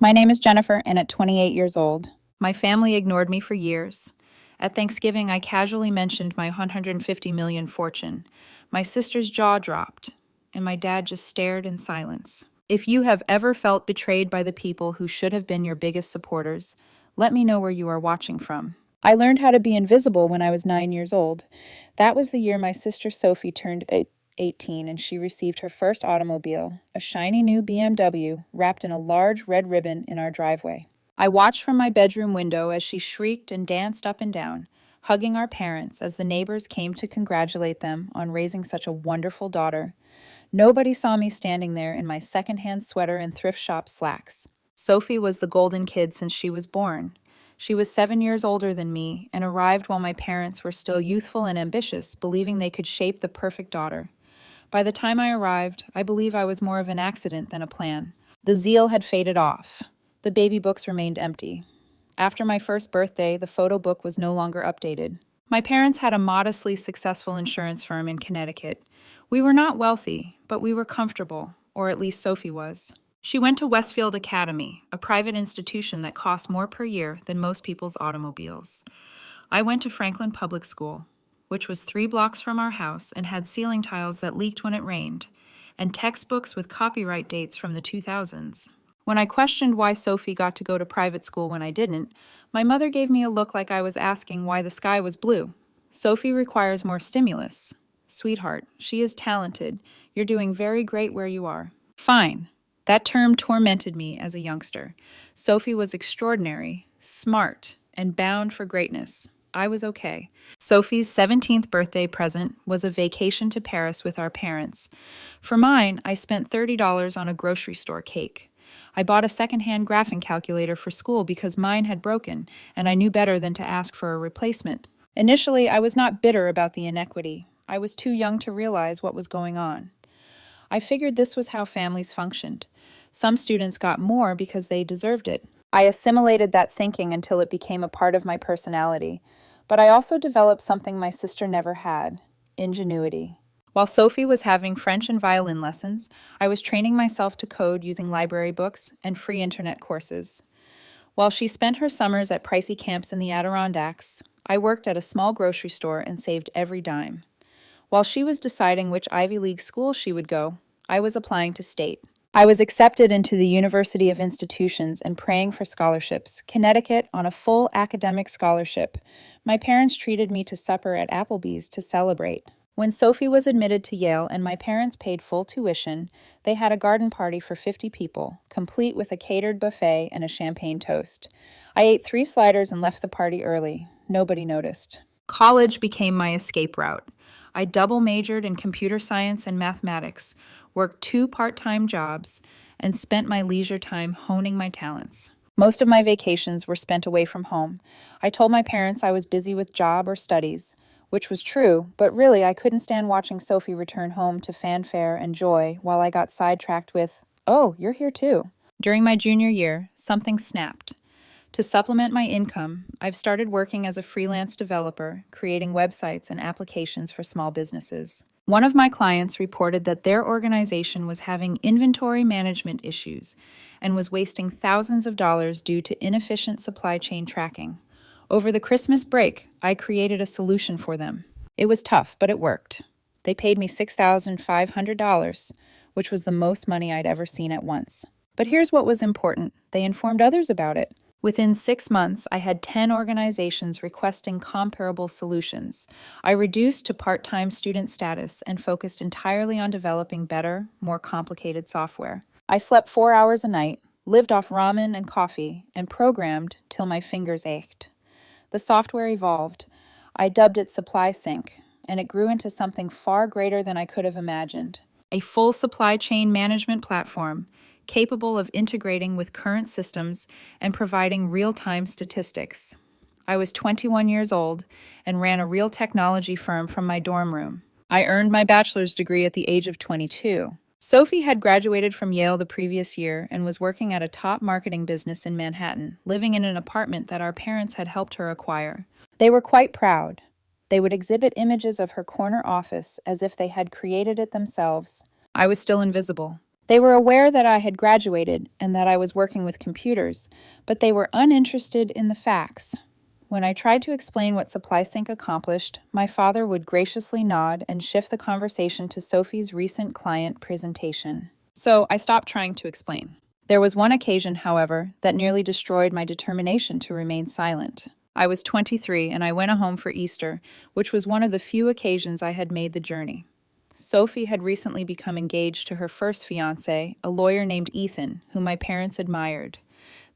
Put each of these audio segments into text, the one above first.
My name is Jennifer, and at 28 years old, my family ignored me for years. At Thanksgiving, I casually mentioned my 150 million fortune. My sister's jaw dropped, and my dad just stared in silence. If you have ever felt betrayed by the people who should have been your biggest supporters, let me know where you are watching from. I learned how to be invisible when I was 9 years old. That was the year my sister Sophie turned 18 and she received her first automobile, a shiny new BMW wrapped in a large red ribbon in our driveway. I watched from my bedroom window as she shrieked and danced up and down, hugging our parents as the neighbors came to congratulate them on raising such a wonderful daughter. Nobody saw me standing there in my secondhand sweater and thrift shop slacks. Sophie was the golden kid since she was born. She was 7 years older than me and arrived while my parents were still youthful and ambitious, believing they could shape the perfect daughter. By the time I arrived, I believe I was more of an accident than a plan. The zeal had faded off. The baby books remained empty. After my first birthday, the photo book was no longer updated. My parents had a modestly successful insurance firm in Connecticut. We were not wealthy, but we were comfortable, or at least Sophie was. She went to Westfield Academy, a private institution that cost more per year than most people's automobiles. I went to Franklin Public School, which was 3 blocks from our house and had ceiling tiles that leaked when it rained, and textbooks with copyright dates from the 2000s. When I questioned why Sophie got to go to private school when I didn't, my mother gave me a look like I was asking why the sky was blue. Sophie requires more stimulus. Sweetheart, she is talented. You're doing very great where you are. Fine. That term tormented me as a youngster. Sophie was extraordinary, smart, and bound for greatness. I was okay. Sophie's 17th birthday present was a vacation to Paris with our parents. For mine, I spent $30 on a grocery store cake. I bought a secondhand graphing calculator for school because mine had broken, and I knew better than to ask for a replacement. Initially, I was not bitter about the inequity. I was too young to realize what was going on. I figured this was how families functioned. Some students got more because they deserved it. I assimilated that thinking until it became a part of my personality. But I also developed something my sister never had: ingenuity. While Sophie was having French and violin lessons, I was training myself to code using library books and free internet courses. While she spent her summers at pricey camps in the Adirondacks, I worked at a small grocery store and saved every dime. While she was deciding which Ivy League school she would go, I was applying to state. I was accepted into the University of Institutions and praying for scholarships, Connecticut on a full academic scholarship. My parents treated me to supper at Applebee's to celebrate. When Sophie was admitted to Yale and my parents paid full tuition, they had a garden party for 50 people, complete with a catered buffet and a champagne toast. I ate 3 sliders and left the party early. Nobody noticed. College became my escape route. I double majored in computer science and mathematics, worked 2 part-time jobs, and spent my leisure time honing my talents. Most of my vacations were spent away from home. I told my parents I was busy with job or studies, which was true, but really I couldn't stand watching Sophie return home to fanfare and joy while I got sidetracked with, "Oh, you're here too." During my junior year, something snapped. To supplement my income, I've started working as a freelance developer, creating websites and applications for small businesses. One of my clients reported that their organization was having inventory management issues and was wasting thousands of dollars due to inefficient supply chain tracking. Over the Christmas break, I created a solution for them. It was tough, but it worked. They paid me $6,500, which was the most money I'd ever seen at once. But here's what was important: they informed others about it. Within 6 months, I had 10 organizations requesting comparable solutions. I reduced to part-time student status and focused entirely on developing better, more complicated software. I slept 4 hours a night, lived off ramen and coffee, and programmed till my fingers ached. The software evolved. I dubbed it Supply Sync, and it grew into something far greater than I could have imagined. A full supply chain management platform capable of integrating with current systems and providing real-time statistics. I was 21 years old and ran a real technology firm from my dorm room. I earned my bachelor's degree at the age of 22. Sophie had graduated from Yale the previous year and was working at a top marketing business in Manhattan, living in an apartment that our parents had helped her acquire. They were quite proud. They would exhibit images of her corner office as if they had created it themselves. I was still invisible. They were aware that I had graduated and that I was working with computers, but they were uninterested in the facts. When I tried to explain what SupplySync accomplished, my father would graciously nod and shift the conversation to Sophie's recent client presentation. So I stopped trying to explain. There was one occasion, however, that nearly destroyed my determination to remain silent. I was 23 and I went home for Easter, which was one of the few occasions I had made the journey. Sophie had recently become engaged to her first fiancé, a lawyer named Ethan, whom my parents admired.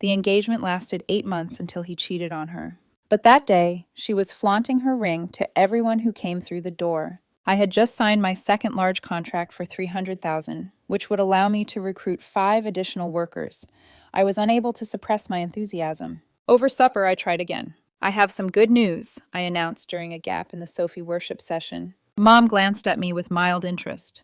The engagement lasted 8 months until he cheated on her. But that day, she was flaunting her ring to everyone who came through the door. I had just signed my second large contract for $300,000, which would allow me to recruit 5 additional workers. I was unable to suppress my enthusiasm. Over supper, I tried again. "I have some good news," I announced during a gap in the Sophie worship session. Mom glanced at me with mild interest.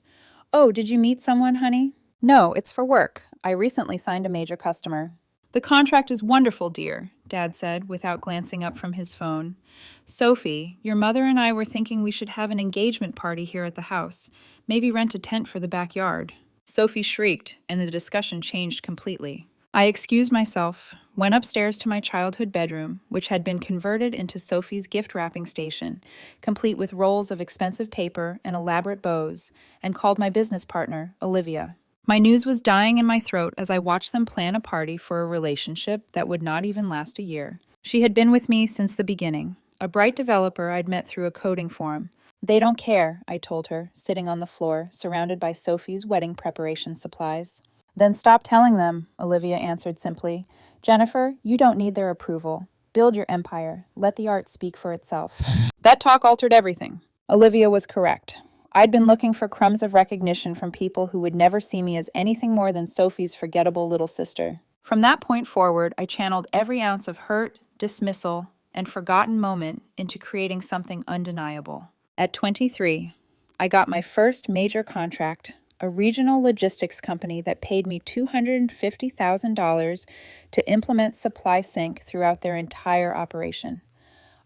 "Oh, did you meet someone, honey?" "No, it's for work. I recently signed a major customer." "The contract is wonderful, dear," Dad said, without glancing up from his phone. "Sophie, your mother and I were thinking we should have an engagement party here at the house. Maybe rent a tent for the backyard." Sophie shrieked, and the discussion changed completely. I excused myself, went upstairs to my childhood bedroom, which had been converted into Sophie's gift wrapping station, complete with rolls of expensive paper and elaborate bows, and called my business partner, Olivia. My news was dying in my throat as I watched them plan a party for a relationship that would not even last a year. She had been with me since the beginning, a bright developer I'd met through a coding forum. "They don't care," I told her, sitting on the floor, surrounded by Sophie's wedding preparation supplies. "Then stop telling them," Olivia answered simply. "Jennifer, you don't need their approval. Build your empire. Let the art speak for itself." That talk altered everything. Olivia was correct. I'd been looking for crumbs of recognition from people who would never see me as anything more than Sophie's forgettable little sister. From that point forward, I channeled every ounce of hurt, dismissal, and forgotten moment into creating something undeniable. At 23, I got my first major contract, a regional logistics company that paid me $250,000 to implement SupplySync throughout their entire operation.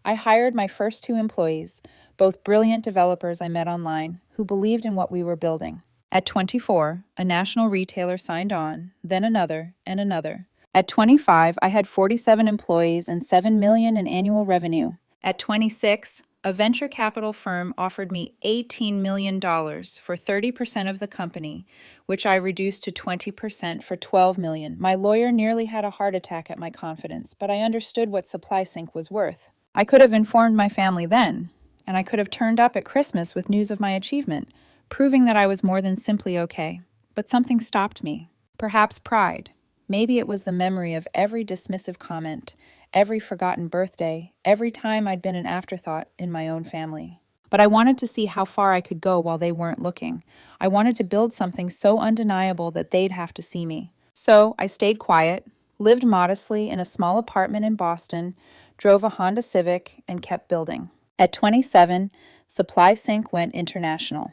I hired my first 2 employees, both brilliant developers I met online, who believed in what we were building. At 24, a national retailer signed on, then another, and another. At 25, I had 47 employees and $7 million in annual revenue. At 26, a venture capital firm offered me $18 million for 30% of the company, which I reduced to 20% for $12 million. My lawyer nearly had a heart attack at my confidence, but I understood what SupplySync was worth. I could have informed my family then, and I could have turned up at Christmas with news of my achievement, proving that I was more than simply okay. But something stopped me. Perhaps pride. Maybe it was the memory of every dismissive comment, every forgotten birthday, every time I'd been an afterthought in my own family. But I wanted to see how far I could go while they weren't looking. I wanted to build something so undeniable that they'd have to see me. So I stayed quiet, lived modestly in a small apartment in Boston, drove a Honda Civic, and kept building. At 27, SupplySync went international.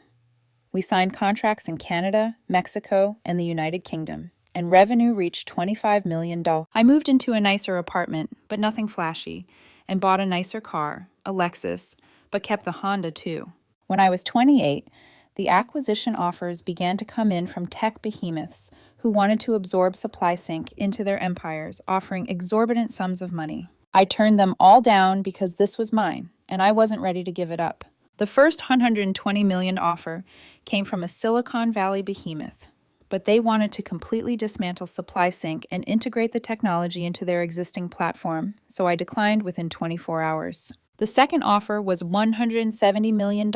We signed contracts in Canada, Mexico, and the United Kingdom, and revenue reached $25 million. I moved into a nicer apartment, but nothing flashy, and bought a nicer car, a Lexus, but kept the Honda too. When I was 28, the acquisition offers began to come in from tech behemoths who wanted to absorb SupplySync into their empires, offering exorbitant sums of money. I turned them all down because this was mine, and I wasn't ready to give it up. The first $120 million offer came from a Silicon Valley behemoth, but they wanted to completely dismantle SupplySync and integrate the technology into their existing platform, so I declined within 24 hours. The second offer was $170 million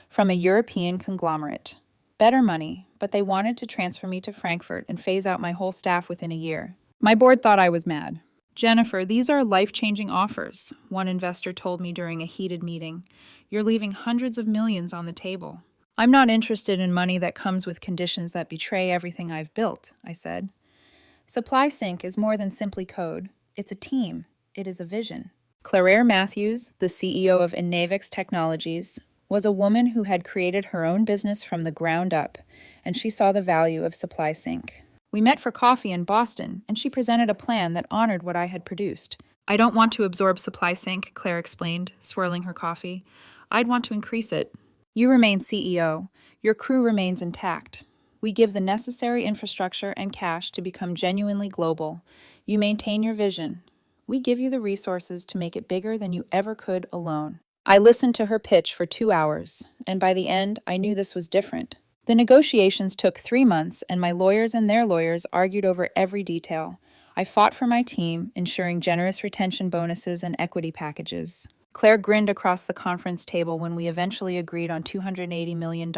from a European conglomerate. Better money, but they wanted to transfer me to Frankfurt and phase out my whole staff within a year. My board thought I was mad. "Jennifer, these are life-changing offers," one investor told me during a heated meeting. "You're leaving hundreds of millions on the table." "I'm not interested in money that comes with conditions that betray everything I've built," I said. SupplySync is more than simply code. It's a team. It is a vision. Claire Matthews, the CEO of Inavix Technologies, was a woman who had created her own business from the ground up, and she saw the value of SupplySync. We met for coffee in Boston, and she presented a plan that honored what I had produced. "I don't want to absorb SupplySync," Claire explained, swirling her coffee. "I'd want to increase it. You remain CEO. Your crew remains intact. We give the necessary infrastructure and cash to become genuinely global. You maintain your vision. We give you the resources to make it bigger than you ever could alone. I listened to her pitch for 2 hours, and by the end, I knew this was different. The negotiations took 3 months, and my lawyers and their lawyers argued over every detail. I fought for my team, ensuring generous retention bonuses and equity packages. Claire grinned across the conference table when we eventually agreed on $280 million,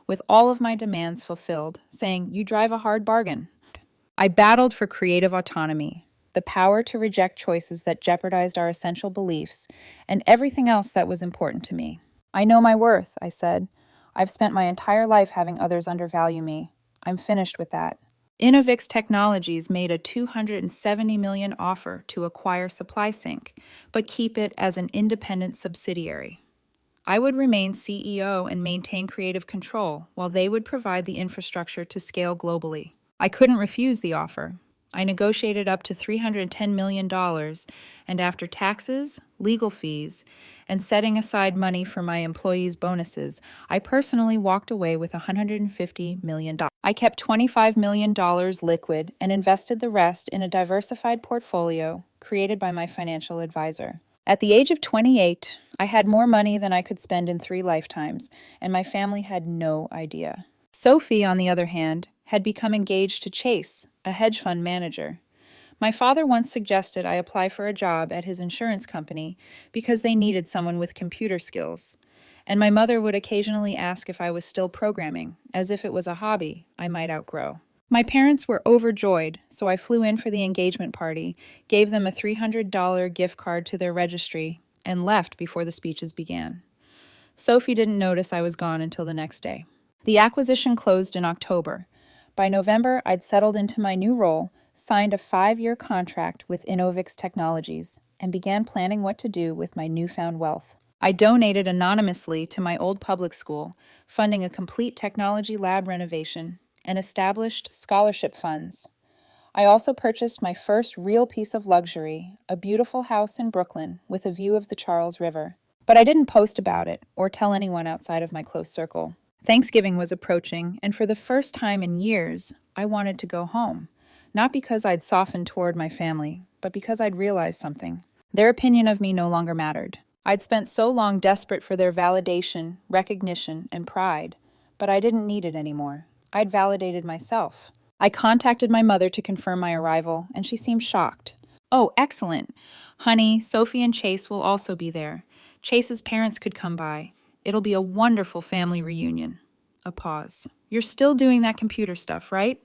with all of my demands fulfilled, saying, "You drive a hard bargain." I battled for creative autonomy, the power to reject choices that jeopardized our essential beliefs, and everything else that was important to me. "I know my worth," I said. "I've spent my entire life having others undervalue me. I'm finished with that." Innovix Technologies made a $270 million offer to acquire SupplySync, but keep it as an independent subsidiary. I would remain CEO and maintain creative control, while they would provide the infrastructure to scale globally. I couldn't refuse the offer. I negotiated up to $310 million, and after taxes, legal fees, and setting aside money for my employees' bonuses, I personally walked away with $150 million. I kept $25 million liquid and invested the rest in a diversified portfolio created by my financial advisor. At the age of 28, I had more money than I could spend in 3 lifetimes, and my family had no idea. Sophie, on the other hand, had become engaged to Chase, a hedge fund manager. My father once suggested I apply for a job at his insurance company because they needed someone with computer skills, and my mother would occasionally ask if I was still programming, as if it was a hobby I might outgrow. My parents were overjoyed, so I flew in for the engagement party, gave them a $300 gift card to their registry, and left before the speeches began. Sophie didn't notice I was gone until the next day. The acquisition closed in October. By November, I'd settled into my new role, signed a 5-year contract with Innovix Technologies, and began planning what to do with my newfound wealth. I donated anonymously to my old public school, funding a complete technology lab renovation, and established scholarship funds. I also purchased my first real piece of luxury, a beautiful house in Brooklyn with a view of the Charles River. But I didn't post about it or tell anyone outside of my close circle. Thanksgiving was approaching, and for the first time in years, I wanted to go home. Not because I'd softened toward my family, but because I'd realized something. Their opinion of me no longer mattered. I'd spent so long desperate for their validation, recognition, and pride, but I didn't need it anymore. I'd validated myself. I contacted my mother to confirm my arrival, and she seemed shocked. "Oh, excellent. Honey, Sophie and Chase will also be there. Chase's parents could come by. It'll be a wonderful family reunion." A pause. "You're still doing that computer stuff, right?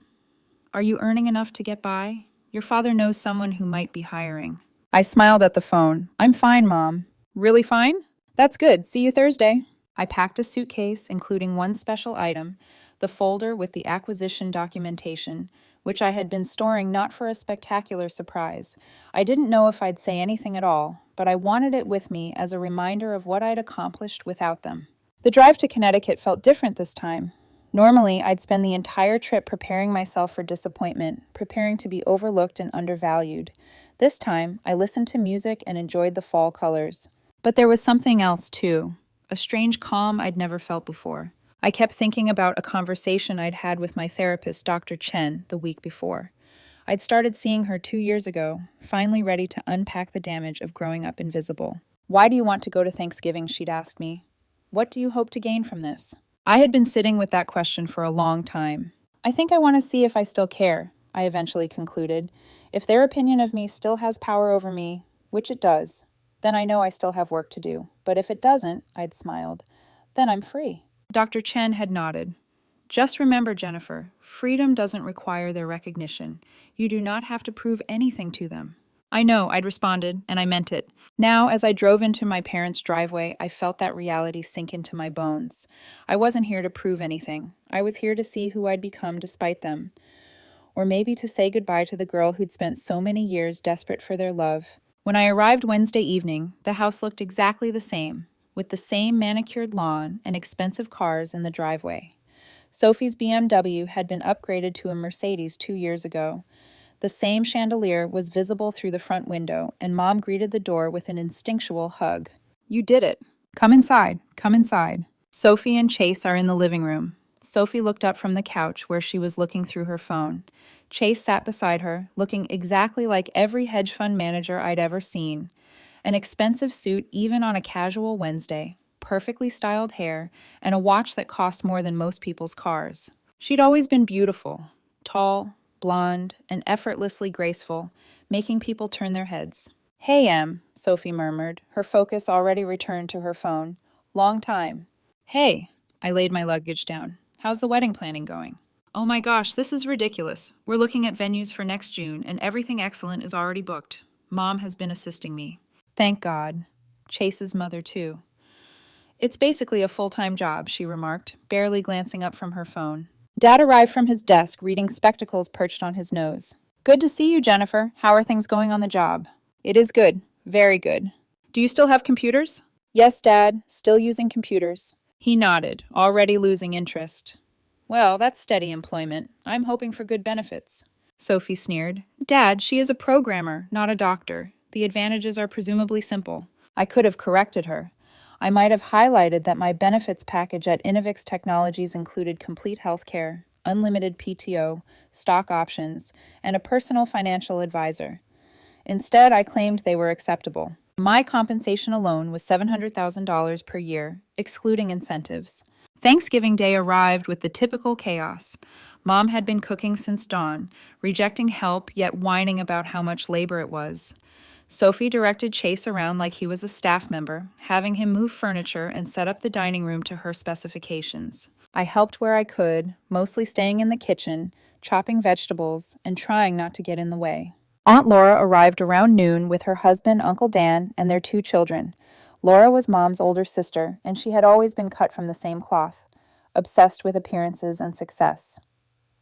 Are you earning enough to get by? Your father knows someone who might be hiring." I smiled at the phone. "I'm fine, Mom." "Really fine? That's good. See you Thursday." I packed a suitcase, including one special item, the folder with the acquisition documentation, which I had been storing not for a spectacular surprise. I didn't know if I'd say anything at all, but I wanted it with me as a reminder of what I'd accomplished without them. The drive to Connecticut felt different this time. Normally, I'd spend the entire trip preparing myself for disappointment, preparing to be overlooked and undervalued. This time, I listened to music and enjoyed the fall colors. But there was something else, too, a strange calm I'd never felt before. I kept thinking about a conversation I'd had with my therapist, Dr. Chen, the week before. I'd started seeing her 2 years ago, finally ready to unpack the damage of growing up invisible. "Why do you want to go to Thanksgiving?" she'd asked me. "What do you hope to gain from this?" I had been sitting with that question for a long time. "I think I want to see if I still care," I eventually concluded. "If their opinion of me still has power over me, which it does, then I know I still have work to do. But if it doesn't," I'd smiled, "then I'm free." Dr. Chen had nodded. "Just remember, Jennifer, freedom doesn't require their recognition. You do not have to prove anything to them." "I know," I'd responded, and I meant it. Now, as I drove into my parents' driveway, I felt that reality sink into my bones. I wasn't here to prove anything. I was here to see who I'd become despite them. Or maybe to say goodbye to the girl who'd spent so many years desperate for their love. When I arrived Wednesday evening, the house looked exactly the same, with the same manicured lawn and expensive cars in the driveway. Sophie's BMW had been upgraded to a Mercedes 2 years ago. The same chandelier was visible through the front window, and Mom greeted the door with an instinctual hug. "You did it. Come inside, come inside." Sophie and Chase are in the living room. Sophie looked up from the couch where she was looking through her phone. Chase sat beside her, looking exactly like every hedge fund manager I'd ever seen. An expensive suit even on a casual Wednesday, perfectly styled hair, and a watch that cost more than most people's cars. She'd always been beautiful, tall, blonde, and effortlessly graceful, making people turn their heads. "Hey, Em," Sophie murmured, her focus already returned to her phone. "Long time." "Hey." I laid my luggage down. "How's the wedding planning going?" "Oh my gosh, this is ridiculous. We're looking at venues for next June, and everything excellent is already booked. Mom has been assisting me." "Thank God." Chase's mother, too. "It's basically a full-time job," she remarked, barely glancing up from her phone. Dad arrived from his desk, reading spectacles perched on his nose. "Good to see you, Jennifer. How are things going on the job?" "It is good. Very good." "Do you still have computers?" "Yes, Dad. Still using computers." He nodded, already losing interest. "Well, that's steady employment. I'm hoping for good benefits." Sophie sneered. "Dad, she is a programmer, not a doctor. The advantages are presumably simple." I could have corrected her. I might have highlighted that my benefits package at Innovix Technologies included complete health care, unlimited PTO, stock options, and a personal financial advisor. Instead, I claimed they were acceptable. My compensation alone was $700,000 per year, excluding incentives. Thanksgiving Day arrived with the typical chaos. Mom had been cooking since dawn, rejecting help yet whining about how much labor it was. Sophie directed Chase around like he was a staff member, having him move furniture and set up the dining room to her specifications. I helped where I could, mostly staying in the kitchen, chopping vegetables, and trying not to get in the way. Aunt Laura arrived around noon with her husband, Uncle Dan, and their 2 children. Laura was Mom's older sister, and she had always been cut from the same cloth, obsessed with appearances and success.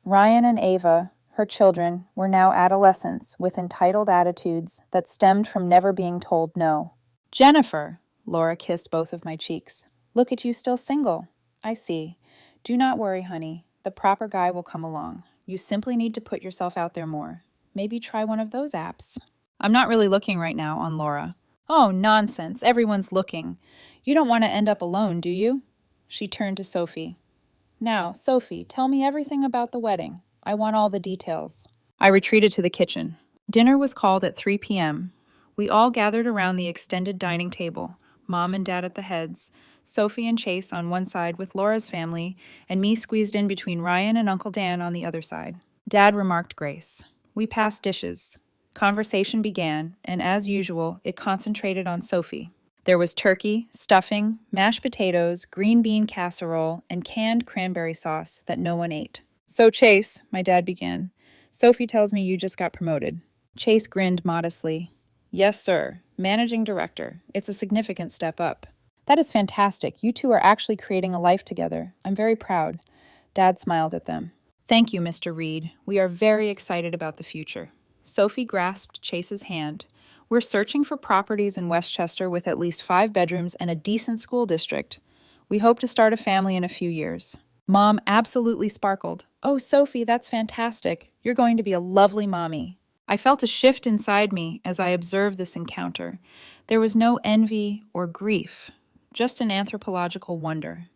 Ryan and Ava, her children, were now adolescents with entitled attitudes that stemmed from never being told no. "Jennifer," Laura kissed both of my cheeks. "Look at you still single." "I see. Do not worry, honey. The proper guy will come along. You simply need to put yourself out there more. Maybe try one of those apps." "I'm not really looking right now," on Laura. "Oh, nonsense. Everyone's looking. You don't want to end up alone, do you?" She turned to Sophie. "Now, Sophie, tell me everything about the wedding. I want all the details." I retreated to the kitchen. Dinner was called at 3 p.m. We all gathered around the extended dining table, Mom and Dad at the heads, Sophie and Chase on one side with Laura's family, and me squeezed in between Ryan and Uncle Dan on the other side. Dad remarked grace. We passed dishes. Conversation began, and as usual, it concentrated on Sophie. There was turkey, stuffing, mashed potatoes, green bean casserole, and canned cranberry sauce that no one ate. "So, Chase," my dad began, "Sophie tells me you just got promoted." Chase grinned modestly. "Yes, sir. Managing director. It's a significant step up." "That is fantastic. You two are actually creating a life together. I'm very proud." Dad smiled at them. "Thank you, Mr. Reed. We are very excited about the future." Sophie grasped Chase's hand. "We're searching for properties in Westchester with at least 5 bedrooms and a decent school district. We hope to start a family in a few years." Mom absolutely sparkled. "Oh, Sophie, that's fantastic. You're going to be a lovely mommy." I felt a shift inside me as I observed this encounter. There was no envy or grief, just an anthropological wonder.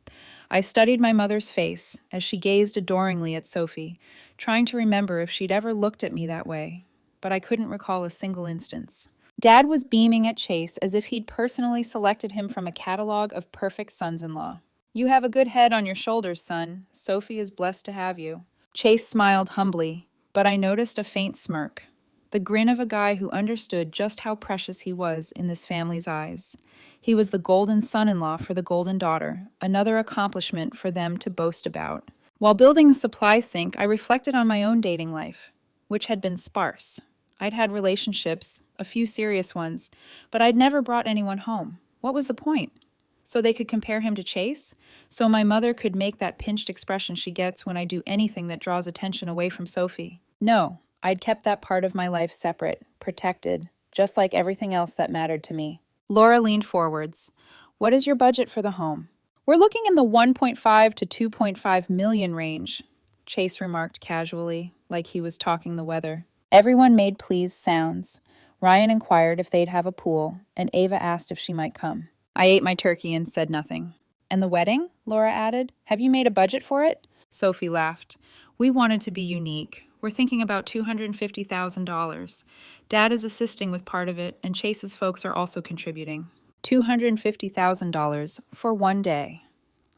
I studied my mother's face as she gazed adoringly at Sophie, trying to remember if she'd ever looked at me that way, but I couldn't recall a single instance. Dad was beaming at Chase as if he'd personally selected him from a catalog of perfect sons-in-law. "You have a good head on your shoulders, son. Sophie is blessed to have you." Chase smiled humbly, but I noticed a faint smirk. The grin of a guy who understood just how precious he was in this family's eyes. He was the golden son-in-law for the golden daughter, another accomplishment for them to boast about. While building a supply sink, I reflected on my own dating life, which had been sparse. I'd had relationships, a few serious ones, but I'd never brought anyone home. What was the point? So they could compare him to Chase? So my mother could make that pinched expression she gets when I do anything that draws attention away from Sophie? No, I'd kept that part of my life separate, protected, just like everything else that mattered to me. Laura leaned forwards. "What is your budget for the home?" "We're looking in the 1.5 to 2.5 million range," Chase remarked casually, like he was talking the weather. Everyone made pleased sounds. Ryan inquired if they'd have a pool, and Ava asked if she might come. I ate my turkey and said nothing. "And the wedding?" Laura added. "Have you made a budget for it?" Sophie laughed. We wanted to be unique. We're thinking about $250,000. Dad is assisting with part of it, and Chase's folks are also contributing. $250,000 for one day.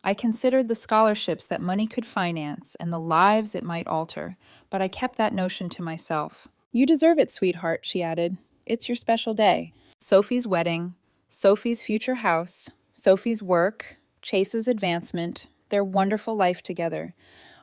I considered the scholarships that money could finance and the lives it might alter, but I kept that notion to myself. You deserve it, sweetheart, she added. It's your special day. Sophie's wedding, Sophie's future house, Sophie's work, Chase's advancement, their wonderful life together.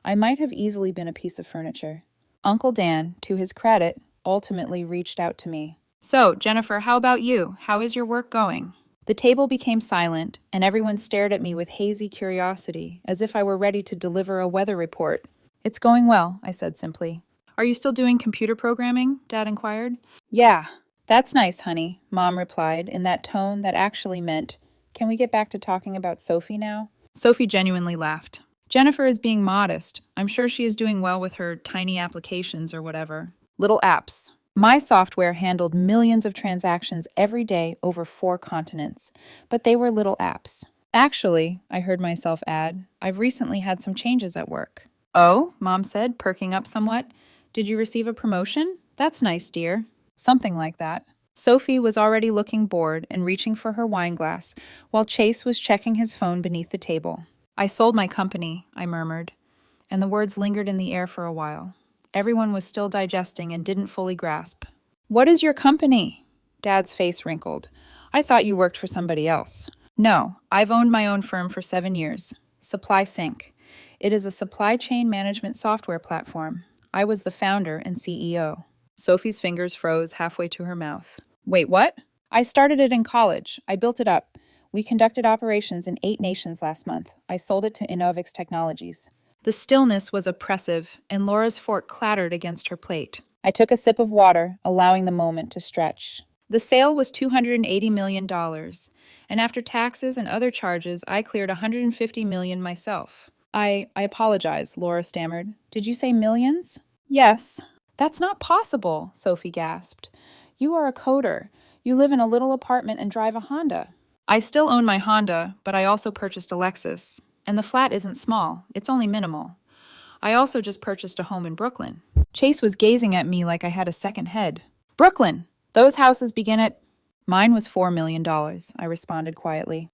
I might have easily been a piece of furniture. Uncle Dan, to his credit, ultimately reached out to me. So, Jennifer, how about you? How is your work going? The table became silent, and everyone stared at me with hazy curiosity, as if I were ready to deliver a weather report. It's going well, I said simply. Are you still doing computer programming? Dad inquired. Yeah. That's nice, honey, Mom replied in that tone that actually meant, can we get back to talking about Sophie now? Sophie genuinely laughed. Jennifer is being modest. I'm sure she is doing well with her tiny applications or whatever. Little apps. My software handled millions of transactions every day over 4 continents, but they were little apps. Actually, I heard myself add, I've recently had some changes at work. Oh, Mom said, perking up somewhat. Did you receive a promotion? That's nice, dear. Something like that. Sophie was already looking bored and reaching for her wine glass, while Chase was checking his phone beneath the table. I sold my company, I murmured, and the words lingered in the air for a while. Everyone was still digesting and didn't fully grasp. What is your company? Dad's face wrinkled. I thought you worked for somebody else. No, I've owned my own firm for 7 years. Supply Sync. It is a supply chain management software platform. I was the founder and CEO. Sophie's fingers froze halfway to her mouth. Wait, what? I started it in college. I built it up. We conducted operations in 8 nations last month. I sold it to Innovix Technologies. The stillness was oppressive, and Laura's fork clattered against her plate. I took a sip of water, allowing the moment to stretch. The sale was $280 million, and after taxes and other charges, I cleared $150 million myself. I apologize, Laura stammered. Did you say millions? Yes. That's not possible, Sophie gasped. You are a coder. You live in a little apartment and drive a Honda. I still own my Honda, but I also purchased a Lexus. And the flat isn't small. It's only minimal. I also just purchased a home in Brooklyn. Chase was gazing at me like I had a second head. Brooklyn! Those houses begin at... Mine was $4 million, I responded quietly.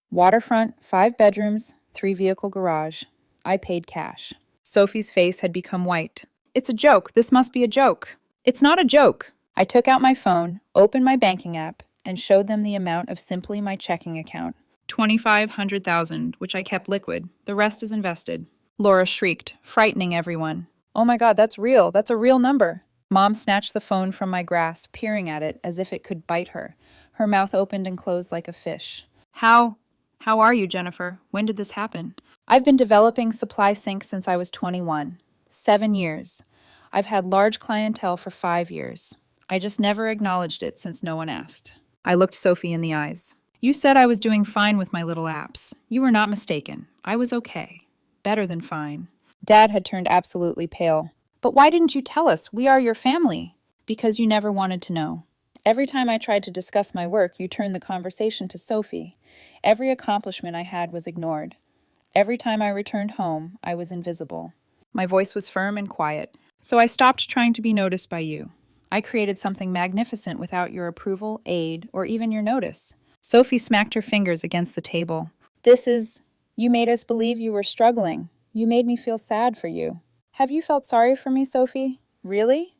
Waterfront, 5 bedrooms, 3-vehicle garage. I paid cash. Sophie's face had become white. It's a joke. This must be a joke. It's not a joke. I took out my phone, opened my banking app, and showed them the amount of simply my checking account. $2,500,000, which I kept liquid. The rest is invested. Laura shrieked, frightening everyone. Oh my God, that's real. That's a real number. Mom snatched the phone from my grasp, peering at it as if it could bite her. Her mouth opened and closed like a fish. How are you, Jennifer? When did this happen? I've been developing Supply Sync since I was 21. 7 years. I've had large clientele for 5 years. I just never acknowledged it since no one asked. I looked Sophie in the eyes. You said I was doing fine with my little apps. You were not mistaken. I was okay. Better than fine. Dad had turned absolutely pale. But why didn't you tell us? We are your family. Because you never wanted to know. Every time I tried to discuss my work, you turned the conversation to Sophie. Every accomplishment I had was ignored. Every time I returned home, I was invisible. My voice was firm and quiet, so I stopped trying to be noticed by you. I created something magnificent without your approval, aid, or even your notice. Sophie smacked her fingers against the table. You made us believe you were struggling. You made me feel sad for you. Have you felt sorry for me, Sophie? Really?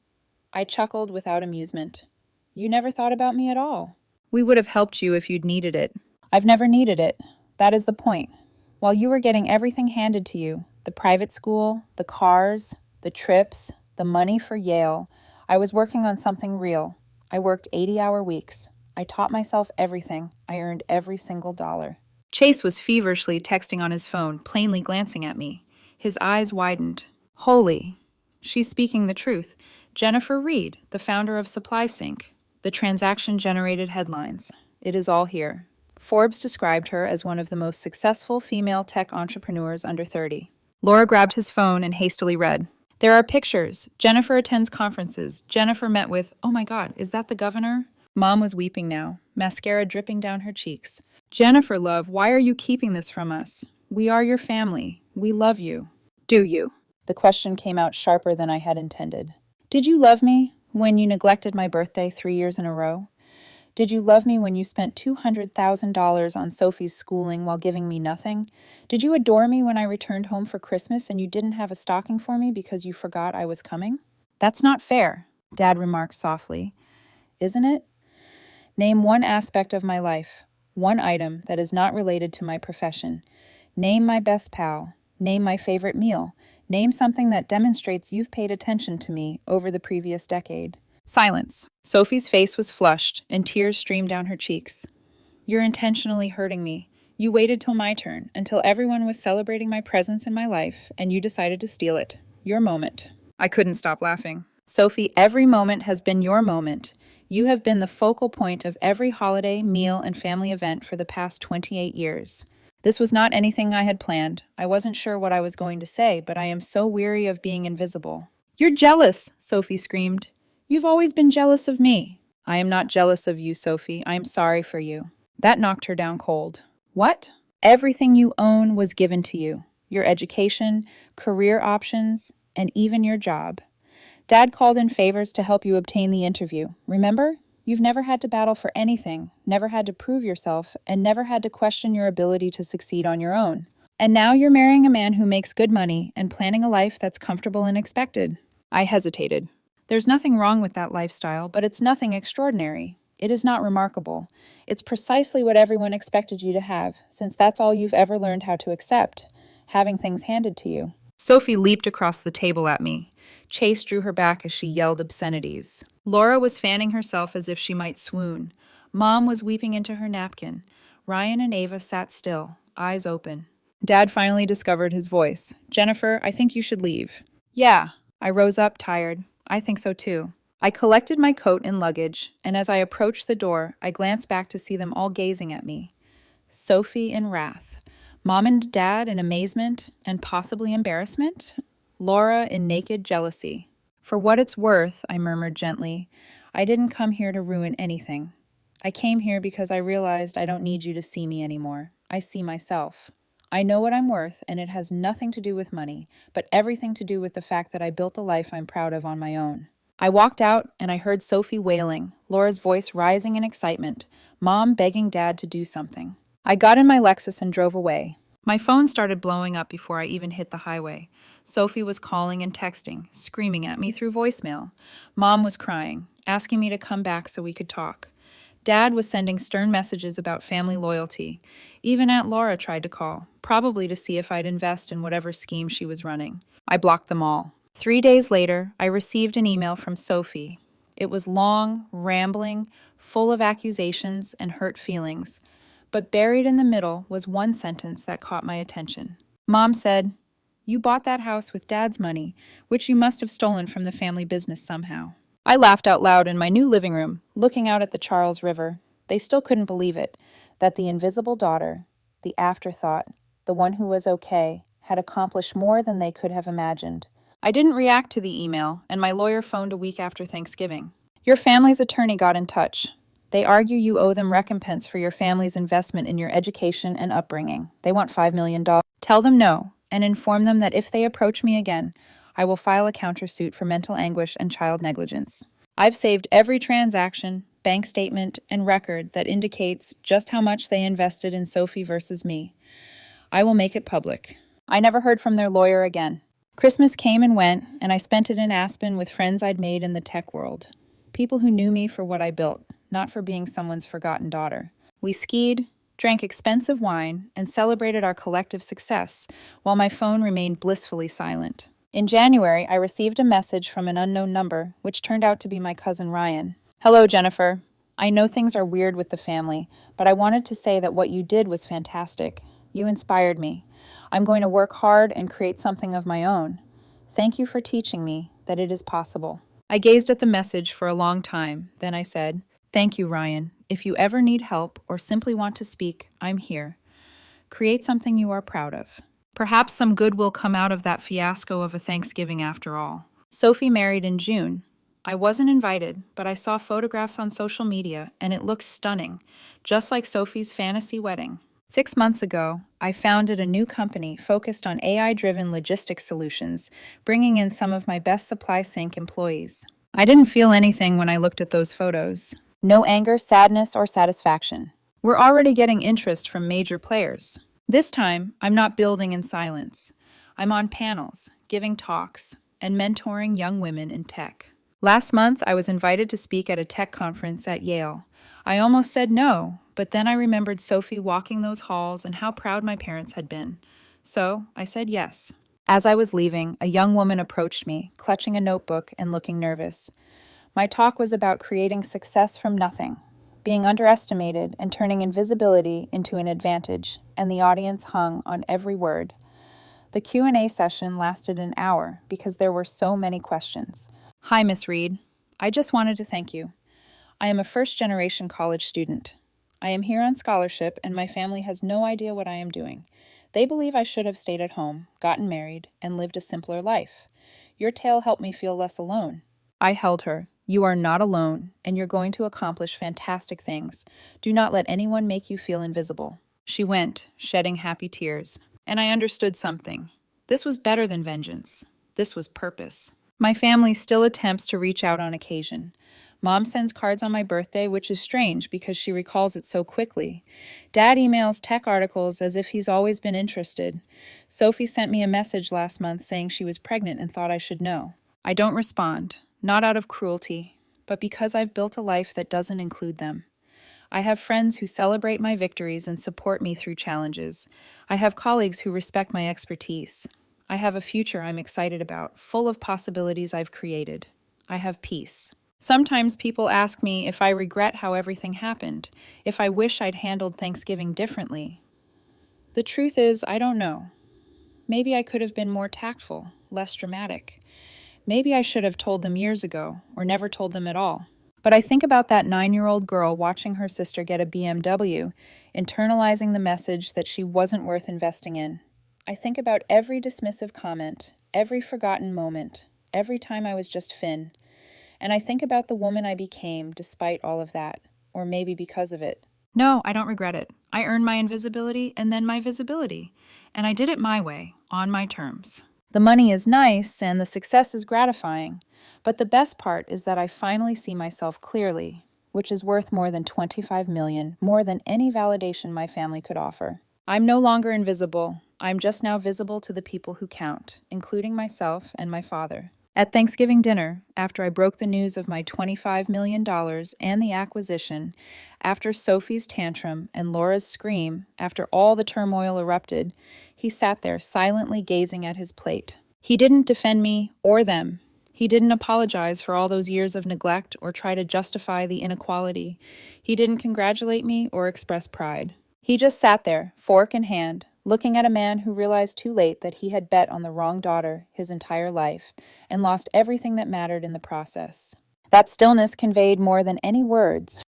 I chuckled without amusement. You never thought about me at all. We would have helped you if you'd needed it. I've never needed it. That is the point. While you were getting everything handed to you, the private school, the cars, the trips, the money for Yale, I was working on something real. I worked 80-hour weeks. I taught myself everything. I earned every single dollar. Chase was feverishly texting on his phone, plainly glancing at me. His eyes widened. Holy. She's speaking the truth. Jennifer Reed, the founder of Supply Sync. The transaction generated headlines. It is all here. Forbes described her as one of the most successful female tech entrepreneurs under 30. Laura grabbed his phone and hastily read. There are pictures. Jennifer attends conferences. Jennifer met with, oh my God, is that the governor? Mom was weeping now, mascara dripping down her cheeks. Jennifer, love, why are you keeping this from us? We are your family. We love you. Do you? The question came out sharper than I had intended. Did you love me when you neglected my birthday 3 years in a row? Did you love me when you spent $200,000 on Sophie's schooling while giving me nothing? Did you adore me when I returned home for Christmas and you didn't have a stocking for me because you forgot I was coming? That's not fair, Dad remarked softly. Isn't it? Name one aspect of my life, one item that is not related to my profession. Name my best pal. Name my favorite meal. Name something that demonstrates you've paid attention to me over the previous decade. Silence. Sophie's face was flushed, and tears streamed down her cheeks. You're intentionally hurting me. You waited till my turn, until everyone was celebrating my presence in my life, and you decided to steal it. Your moment. I couldn't stop laughing. Sophie, every moment has been your moment. You have been the focal point of every holiday, meal, and family event for the past 28 years. This was not anything I had planned. I wasn't sure what I was going to say, but I am so weary of being invisible. You're jealous, Sophie screamed. You've always been jealous of me. I am not jealous of you, Sophie. I am sorry for you. That knocked her down cold. What? Everything you own was given to you. Your education, career options, and even your job. Dad called in favors to help you obtain the interview. Remember? You've never had to battle for anything, never had to prove yourself, and never had to question your ability to succeed on your own. And now you're marrying a man who makes good money and planning a life that's comfortable and expected. I hesitated. There's nothing wrong with that lifestyle, but it's nothing extraordinary. It is not remarkable. It's precisely what everyone expected you to have, since that's all you've ever learned how to accept, having things handed to you. Sophie leaped across the table at me. Chase drew her back as she yelled obscenities. Laura was fanning herself as if she might swoon. Mom was weeping into her napkin. Ryan and Ava sat still, eyes open. Dad finally discovered his voice. Jennifer, I think you should leave. Yeah. I rose up, tired. I think so too. I collected my coat and luggage, and as I approached the door, I glanced back to see them all gazing at me. Sophie in wrath. Mom and Dad in amazement and possibly embarrassment. Laura in naked jealousy. For what it's worth, I murmured gently, I didn't come here to ruin anything. I came here because I realized I don't need you to see me anymore. I see myself. I know what I'm worth, and it has nothing to do with money, but everything to do with the fact that I built the life I'm proud of on my own. I walked out, and I heard Sophie wailing, Laura's voice rising in excitement, Mom begging Dad to do something. I got in my Lexus and drove away. My phone started blowing up before I even hit the highway. Sophie was calling and texting, screaming at me through voicemail. Mom was crying, asking me to come back so we could talk. Dad was sending stern messages about family loyalty. Even Aunt Laura tried to call, probably to see if I'd invest in whatever scheme she was running. I blocked them all. 3 days later, I received an email from Sophie. It was long, rambling, full of accusations and hurt feelings. But buried in the middle was one sentence that caught my attention. Mom said, "You bought that house with Dad's money, which you must have stolen from the family business somehow." I laughed out loud in my new living room, looking out at the Charles River. They still couldn't believe it, that the invisible daughter, the afterthought, the one who was okay, had accomplished more than they could have imagined. I didn't react to the email, and my lawyer phoned a week after Thanksgiving. Your family's attorney got in touch. They argue you owe them recompense for your family's investment in your education and upbringing. They want $5 million. Tell them no, and inform them that if they approach me again, I will file a countersuit for mental anguish and child negligence. I've saved every transaction, bank statement, and record that indicates just how much they invested in Sophie versus me. I will make it public. I never heard from their lawyer again. Christmas came and went, and I spent it in Aspen with friends I'd made in the tech world. People who knew me for what I built, not for being someone's forgotten daughter. We skied, drank expensive wine, and celebrated our collective success, while my phone remained blissfully silent. In January, I received a message from an unknown number, which turned out to be my cousin Ryan. Hello, Jennifer. I know things are weird with the family, but I wanted to say that what you did was fantastic. You inspired me. I'm going to work hard and create something of my own. Thank you for teaching me that it is possible. I gazed at the message for a long time. Then I said, "Thank you, Ryan. If you ever need help or simply want to speak, I'm here. Create something you are proud of." Perhaps some good will come out of that fiasco of a Thanksgiving after all. Sophie married in June. I wasn't invited, but I saw photographs on social media, and it looks stunning, just like Sophie's fantasy wedding. 6 months ago, I founded a new company focused on AI-driven logistics solutions, bringing in some of my best supply sync employees. I didn't feel anything when I looked at those photos. No anger, sadness, or satisfaction. We're already getting interest from major players. This time, I'm not building in silence. I'm on panels, giving talks, and mentoring young women in tech. Last month, I was invited to speak at a tech conference at Yale. I almost said no, but then I remembered Sophie walking those halls and how proud my parents had been. So I said yes. As I was leaving, a young woman approached me, clutching a notebook and looking nervous. My talk was about creating success from nothing, being underestimated and turning invisibility into an advantage, and the audience hung on every word. The Q&A session lasted an hour because there were so many questions. Hi, Miss Reed. I just wanted to thank you. I am a first-generation college student. I am here on scholarship, and my family has no idea what I am doing. They believe I should have stayed at home, gotten married, and lived a simpler life. Your tale helped me feel less alone. I held her. You are not alone, and you're going to accomplish fantastic things. Do not let anyone make you feel invisible. She went, shedding happy tears. And I understood something. This was better than vengeance. This was purpose. My family still attempts to reach out on occasion. Mom sends cards on my birthday, which is strange because she recalls it so quickly. Dad emails tech articles as if he's always been interested. Sophie sent me a message last month saying she was pregnant and thought I should know. I don't respond, not out of cruelty, but because I've built a life that doesn't include them. I have friends who celebrate my victories and support me through challenges. I have colleagues who respect my expertise. I have a future I'm excited about, full of possibilities I've created. I have peace. Sometimes people ask me if I regret how everything happened, if I wish I'd handled Thanksgiving differently. The truth is, I don't know. Maybe I could have been more tactful, less dramatic. Maybe I should have told them years ago, or never told them at all. But I think about that 9-year-old girl watching her sister get a BMW, internalizing the message that she wasn't worth investing in. I think about every dismissive comment, every forgotten moment, every time I was just Finn. And I think about the woman I became despite all of that, or maybe because of it. No, I don't regret it. I earned my invisibility and then my visibility. And I did it my way, on my terms. The money is nice and the success is gratifying, but the best part is that I finally see myself clearly, which is worth more than $25 million, more than any validation my family could offer. I'm no longer invisible. I'm just now visible to the people who count, including myself and my father. At Thanksgiving dinner, after I broke the news of my $25 million and the acquisition, after Sophie's tantrum and Laura's scream, after all the turmoil erupted, he sat there silently gazing at his plate. He didn't defend me or them. He didn't apologize for all those years of neglect or try to justify the inequality. He didn't congratulate me or express pride. He just sat there, fork in hand, looking at a man who realized too late that he had bet on the wrong daughter his entire life and lost everything that mattered in the process. That stillness conveyed more than any words.